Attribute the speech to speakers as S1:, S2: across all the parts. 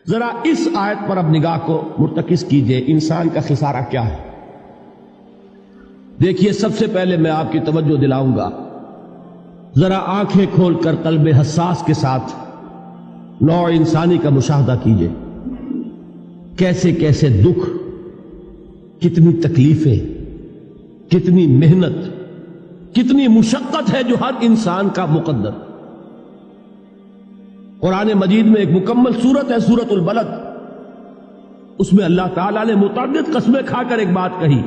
S1: ذرا اس آیت پر اب نگاہ کو مرتکز کیجئے، انسان کا خسارہ کیا ہے؟ دیکھیے، سب سے پہلے میں آپ کی توجہ دلاؤں گا، ذرا آنکھیں کھول کر قلب حساس کے ساتھ نوع انسانی کا مشاہدہ کیجئے، کیسے کیسے دکھ، کتنی تکلیفیں، کتنی محنت، کتنی مشقت ہے جو ہر انسان کا مقدر۔ قرآن مجید میں ایک مکمل سورت ہے، سورت البلد، اس میں اللہ تعالیٰ نے متعدد قسمیں کھا کر ایک بات کہی،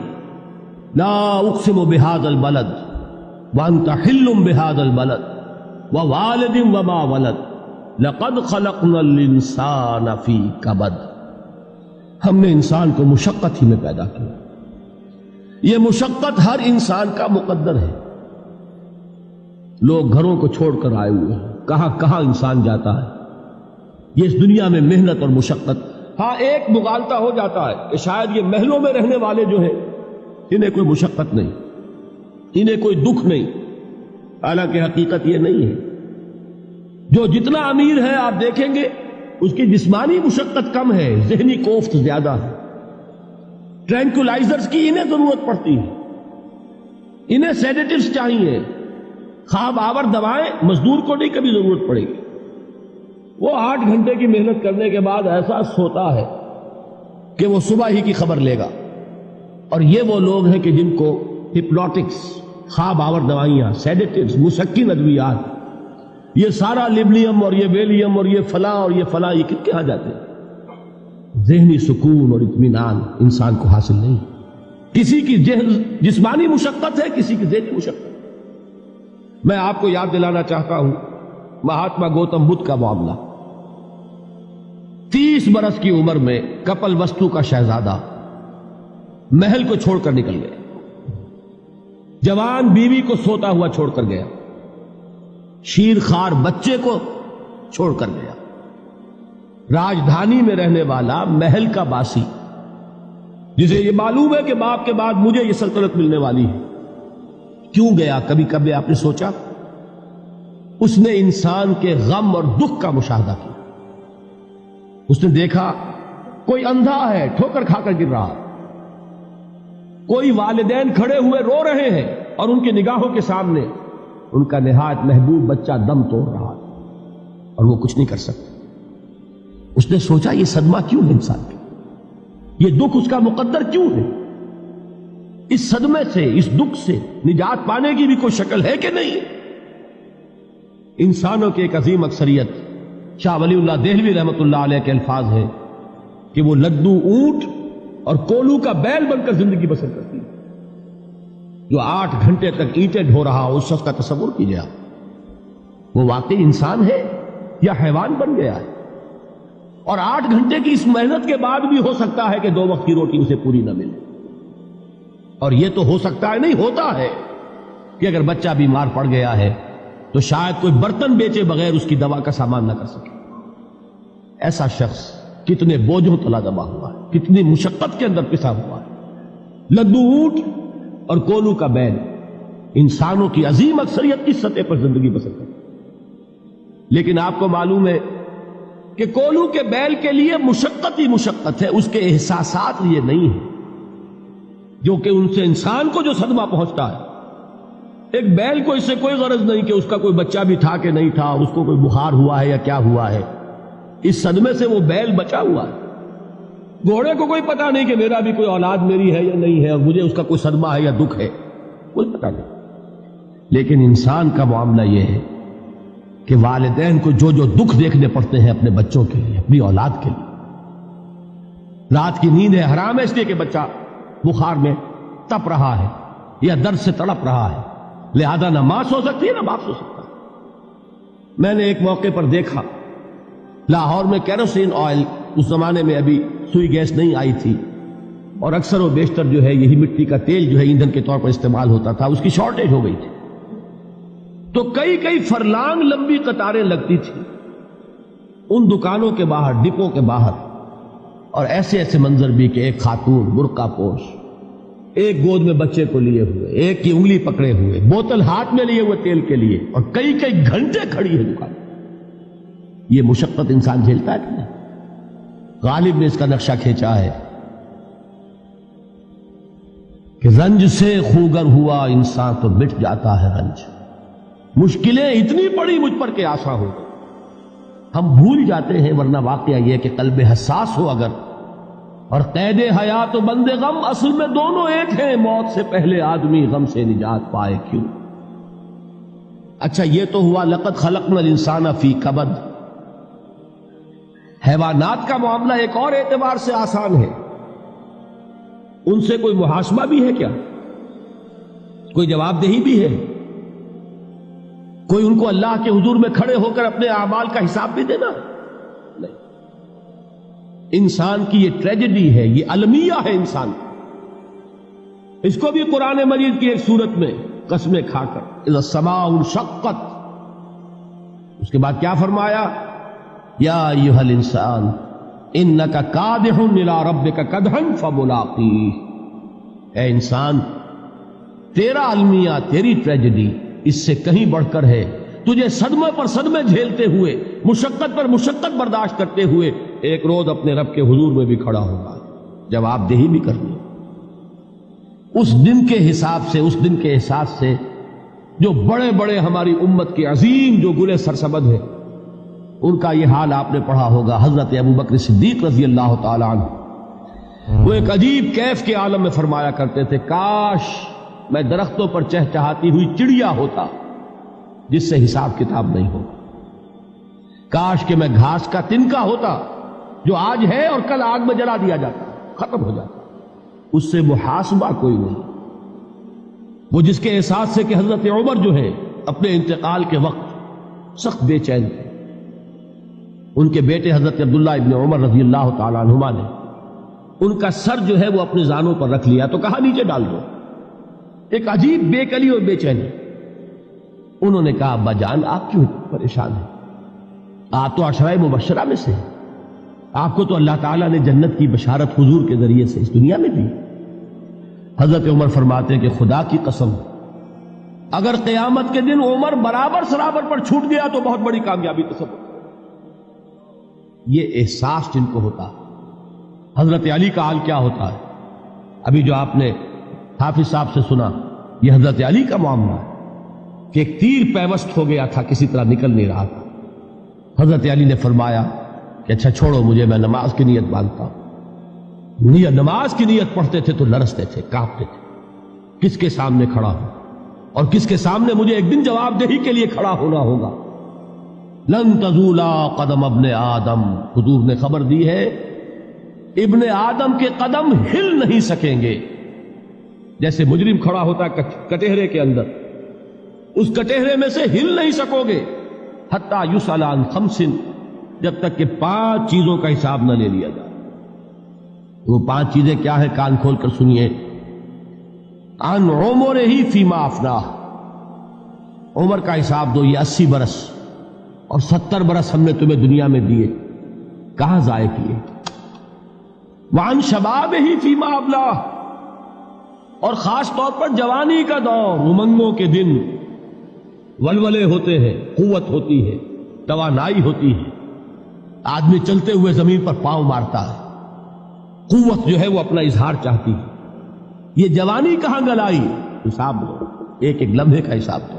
S1: لا اقسم بہذا البلد وانت حل بہذا البلد ووالد وما ولد لقد خلقنا الانسان فی کبد۔ ہم نے انسان کو مشقت ہی میں پیدا کیا، یہ مشقت ہر انسان کا مقدر ہے۔ لوگ گھروں کو چھوڑ کر آئے ہوئے ہیں، کہاں کہاں انسان جاتا ہے، یہ اس دنیا میں محنت اور مشقت۔ ہاں، ایک مغالطہ ہو جاتا ہے کہ شاید یہ محلوں میں رہنے والے جو ہیں انہیں کوئی مشقت نہیں، انہیں کوئی دکھ نہیں، حالانکہ حقیقت یہ نہیں ہے۔ جو جتنا امیر ہے آپ دیکھیں گے اس کی جسمانی مشقت کم ہے، ذہنی کوفت زیادہ ہے۔ ٹرینکولائزرز کی انہیں ضرورت پڑتی ہے، انہیں سیڈیٹیوز چاہیے، خواب آور دوائیں مزدور کو نہیں کبھی ضرورت پڑے گی۔ وہ 8 گھنٹے کی محنت کرنے کے بعد احساس ہوتا ہے کہ وہ صبح ہی کی خبر لے گا۔ اور یہ وہ لوگ ہیں کہ جن کو ہپنوٹکس، خواب آور دوائیاں، سیڈیٹیوز، مسکن ادویات، یہ سارا لیبلیم اور یہ ویلیم اور یہ فلاں اور یہ فلاں، یہ کہاں جاتے ہیں؟ ذہنی سکون اور اطمینان انسان کو حاصل نہیں۔ کسی کی جسمانی مشقت ہے، کسی کی ذہنی مشقت۔ میں آپ کو یاد دلانا چاہتا ہوں مہاتما گوتم بدھ کا معاملہ۔ 30 برس کی عمر میں کپل وستو کا شہزادہ محل کو چھوڑ کر نکل گیا، جوان بیوی کو سوتا ہوا چھوڑ کر گیا، شیر خوار بچے کو چھوڑ کر گیا۔ راجدھانی میں رہنے والا محل کا باسی، جسے یہ معلوم ہے کہ باپ کے بعد مجھے یہ سلطنت ملنے والی ہے، کیوں گیا؟ کبھی کبھی آپ نے سوچا؟ اس نے انسان کے غم اور دکھ کا مشاہدہ کیا۔ اس نے دیکھا کوئی اندھا ہے، ٹھوکر کھا کر گر رہا ہے، کوئی والدین کھڑے ہوئے رو رہے ہیں اور ان کی نگاہوں کے سامنے ان کا نہایت محبوب بچہ دم توڑ رہا ہے اور وہ کچھ نہیں کر سکتا۔ اس نے سوچا یہ صدمہ کیوں ہے انسان کا، یہ دکھ اس کا مقدر کیوں ہے؟ اس صدمے سے، اس دکھ سے نجات پانے کی بھی کوئی شکل ہے کہ نہیں؟ انسانوں کی ایک عظیم اکثریت، شاہ ولی اللہ دہلوی رحمۃ اللہ علیہ کے الفاظ ہیں کہ وہ لدو اونٹ اور کولو کا بیل بن کر زندگی بسر کرتی ہے۔ جو 8 گھنٹے تک اینٹیں ڈھو رہا ہو، اس شخص کا تصور کیجیے آپ، وہ واقعی انسان ہے یا حیوان بن گیا ہے؟ اور 8 گھنٹے کی اس محنت کے بعد بھی ہو سکتا ہے کہ 2 وقت کی روٹی اسے پوری نہ ملے۔ اور یہ تو ہو سکتا ہے، نہیں ہوتا ہے، کہ اگر بچہ بیمار پڑ گیا ہے تو شاید کوئی برتن بیچے بغیر اس کی دوا کا سامان نہ کر سکے۔ ایسا شخص کتنے بوجھوں تلا دبا ہوا ہے، کتنی مشقت کے اندر پسا ہوا ہے۔ لدو اونٹ اور کولو کا بیل، انسانوں کی عظیم اکثریت اس سطح پر زندگی بسر کرتی ہے۔ لیکن آپ کو معلوم ہے کہ کولو کے بیل کے لیے مشقت ہی مشقت ہے، اس کے احساسات یہ نہیں ہیں جو کہ ان سے انسان کو جو صدمہ پہنچتا ہے۔ ایک بیل کو اس سے کوئی غرض نہیں کہ اس کا کوئی بچہ بھی تھا کہ نہیں تھا، اس کو کوئی بخار ہوا ہے یا کیا ہوا ہے، اس صدمے سے وہ بیل بچا ہوا ہے۔ گھوڑے کو کوئی پتہ نہیں کہ میرا بھی کوئی اولاد میری ہے یا نہیں ہے، اور مجھے اس کا کوئی صدمہ ہے یا دکھ ہے، کوئی پتہ نہیں۔ لیکن انسان کا معاملہ یہ ہے کہ والدین کو جو جو دکھ دیکھنے پڑتے ہیں اپنے بچوں کے لیے، اپنی اولاد کے لیے۔ رات کی نیند ہے حرام ہے اس لیے کہ بچہ بخار میں تپ رہا ہے یا درد سے تڑپ رہا ہے، لہذا نہ ماں سو سکتی ہے نہ باپ سو سکتا۔ میں نے ایک موقع پر دیکھا، لاہور میں کیروسین آئل، اس زمانے میں ابھی سوئی گیس نہیں آئی تھی، اور اکثر و بیشتر جو ہے یہی مٹی کا تیل جو ہے ایندھن کے طور پر استعمال ہوتا تھا، اس کی شارٹیج ہو گئی تھی۔ تو کئی فرلانگ لمبی قطاریں لگتی تھی ان دکانوں کے باہر، ڈپو کے باہر، اور ایسے منظر بھی کہ ایک خاتون برقع پوش، ایک گود میں بچے کو لیے ہوئے، ایک کی انگلی پکڑے ہوئے، بوتل ہاتھ میں لیے ہوئے تیل کے لیے، اور کئی گھنٹے کھڑی ہے دکان۔ یہ مشقت انسان جھیلتا ہے کہ نہیں؟ غالب نے اس کا نقشہ کھینچا ہے کہ رنج سے خوگر ہوا انسان تو مٹ جاتا ہے رنج. مشکلیں اتنی پڑی مجھ پر کہ آسان ہو گئی. ہم بھول جاتے ہیں، ورنہ واقعہ یہ کہ قلب حساس ہو اگر، اور قید حیات و بند غم اصل میں دونوں ایک ہیں. موت سے پہلے آدمی غم سے نجات پائے کیوں؟ اچھا یہ تو ہوا لقد خلقنا الانسان فی کبد. حیوانات کا معاملہ ایک اور اعتبار سے آسان ہے. ان سے کوئی محاسبہ بھی ہے کیا؟ کوئی جواب دہی بھی ہے؟ کوئی ان کو اللہ کے حضور میں کھڑے ہو کر اپنے اعمال کا حساب بھی دینا؟ نہیں. انسان کی یہ ٹریجڈی ہے، یہ المیہ ہے انسان. اس کو بھی قرآن مجید کی ایک سورت میں قسمیں کھا کر اذا السماء انشقت، اس کے بعد کیا فرمایا؟ یا ایھا الانسان انک کادح الی ربک کدحا فملاقیہ. اے انسان، تیرا المیہ، تیری ٹریجڈی اس سے کہیں بڑھ کر ہے. تجھے صدمے پر صدمے جھیلتے ہوئے، مشقت پر مشقت برداشت کرتے ہوئے ایک روز اپنے رب کے حضور میں بھی کھڑا ہوگا، جواب دہی بھی کرنی. اس دن کے حساب سے، اس دن کے احساس سے جو بڑے بڑے ہماری امت کے عظیم جو گلے سرسبد ہیں، ان کا یہ حال آپ نے پڑھا ہوگا. حضرت ابوبکر صدیق رضی اللہ تعالی عنہ وہ ایک عجیب کیف کے عالم میں فرمایا کرتے تھے، کاش میں درختوں پر چہچہاتی ہوئی چڑیا ہوتا جس سے حساب کتاب نہیں ہوگا. کاش کہ میں گھاس کا تنکا ہوتا جو آج ہے اور کل آگ میں جلا دیا جاتا، ختم ہو جاتا، اس سے محاسبہ کوئی نہیں. وہ جس کے احساس سے کہ حضرت عمر جو ہے اپنے انتقال کے وقت سخت بے چین تھے. ان کے بیٹے حضرت عبداللہ ابن عمر رضی اللہ تعالی عنہما نے ان کا سر جو ہے وہ اپنے زانوں پر رکھ لیا تو کہا نیچے ڈال دو. ایک عجیب بے کلی اور بے چینی. انہوں نے کہا ابا جان آپ کیوں پریشان ہیں؟ آپ تو عشرہ مبشرہ میں سے، آپ کو تو اللہ تعالیٰ نے جنت کی بشارت حضور کے ذریعے سے اس دنیا میں دی. حضرت عمر فرماتے ہیں کہ خدا کی قسم اگر قیامت کے دن عمر برابر سرابر پر چھوٹ گیا تو بہت بڑی کامیابی تصور. یہ احساس جن کو ہوتا، حضرت علی کا حال کیا ہوتا ہے؟ ابھی جو آپ نے حافظ صاحب سے سنا، یہ حضرت علی کا معاملہ ہے کہ ایک تیر پیوست ہو گیا تھا، کسی طرح نکل نہیں رہا تھا. حضرت علی نے فرمایا کہ اچھا چھوڑو مجھے، میں نماز کی نیت باندھتا ہوں. نماز کی نیت پڑھتے تھے تو لرزتے تھے، کانپتے تھے. کس کے سامنے کھڑا ہوں اور کس کے سامنے مجھے ایک دن جواب دہی کے لیے کھڑا ہونا ہوگا. لن تزولا قدم ابن آدم، حضور نے خبر دی ہے ابن آدم کے قدم ہل نہیں سکیں گے. جیسے مجرم کھڑا ہوتا ہے کٹہرے کے اندر، اس کٹہرے میں سے ہل نہیں سکو گے حتی یسأل عن خمس، جب تک کہ 5 چیزوں کا حساب نہ لے لیا جائے. وہ 5 چیزیں کیا ہیں؟ کان کھول کر سنیے. عن عمرہ فیما افناہ، عمر کا حساب دو. یہ 80 برس اور 70 برس ہم نے تمہیں دنیا میں دیے، کہاں ضائع کیے؟ وعن شبابہ فیما ابلاہ، اور خاص طور پر جوانی کا دور، امنگوں کے دن، ولولے ہوتے ہیں، قوت ہوتی ہے، توانائی ہوتی ہے، آدمی چلتے ہوئے زمین پر پاؤں مارتا ہے، قوت جو ہے وہ اپنا اظہار چاہتی ہے. یہ جوانی کہاں گلائی؟ حساب دو، ایک ایک لمحے کا حساب دو.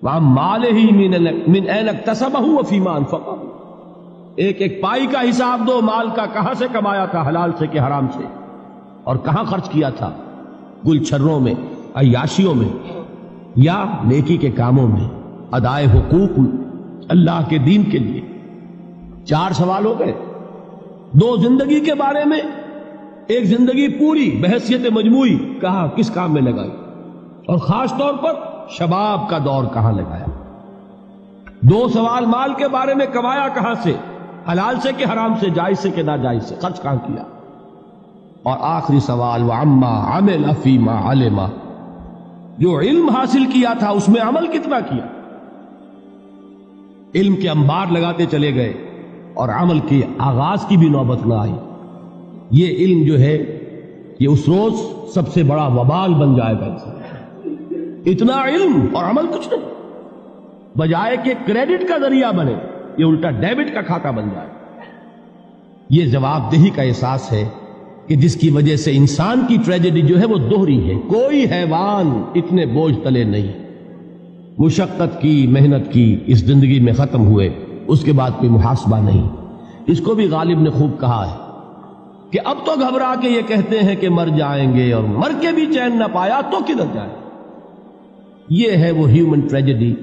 S1: وَعَن مَالِهِ مِنْ أَيْنَ اكْتَسَبَهُ وَفِيمَا أَنْفَقَهُ، ایک ایک پائی کا حساب دو. مال کا کہاں سے کمایا تھا، حلال سے کہ حرام سے، اور کہاں خرچ کیا تھا، گل چھروں میں، عیاشیوں میں، یا نیکی کے کاموں میں، ادائے حقوق اللہ کے دین کے لیے. 4 سوال ہو گئے. 2 زندگی کے بارے میں، ایک زندگی پوری بحیثیت مجموعی کہاں کس کام میں لگائی، اور خاص طور پر شباب کا دور کہاں لگایا. 2 سوال مال کے بارے میں، کمایا کہاں سے، حلال سے کہ حرام سے، جائز سے کہ ناجائز سے، خرچ کہاں کیا. اور آخری سوال وعما عمل فیما علم، جو علم حاصل کیا تھا اس میں عمل کتنا کیا. علم کے انبار لگاتے چلے گئے اور عمل کے آغاز کی بھی نوبت نہ آئی. یہ علم جو ہے یہ اس روز سب سے بڑا وبال بن جائے گا. اتنا علم اور عمل کچھ نہیں، بجائے کہ کریڈٹ کا ذریعہ بنے یہ الٹا ڈیبٹ کا کھاتہ بن جائے. یہ جواب دہی کا احساس ہے کہ جس کی وجہ سے انسان کی ٹریجڈی جو ہے وہ دوہری ہے. کوئی حیوان اتنے بوجھ تلے نہیں. مشقت کی، محنت کی، اس زندگی میں ختم ہوئے، اس کے بعد کوئی محاسبہ نہیں. اس کو بھی غالب نے خوب کہا ہے کہ اب تو گھبرا کے یہ کہتے ہیں کہ مر جائیں گے، اور مر کے بھی چین نہ پایا تو کدھر جائے. یہ ہے وہ ہیومن ٹریجڈی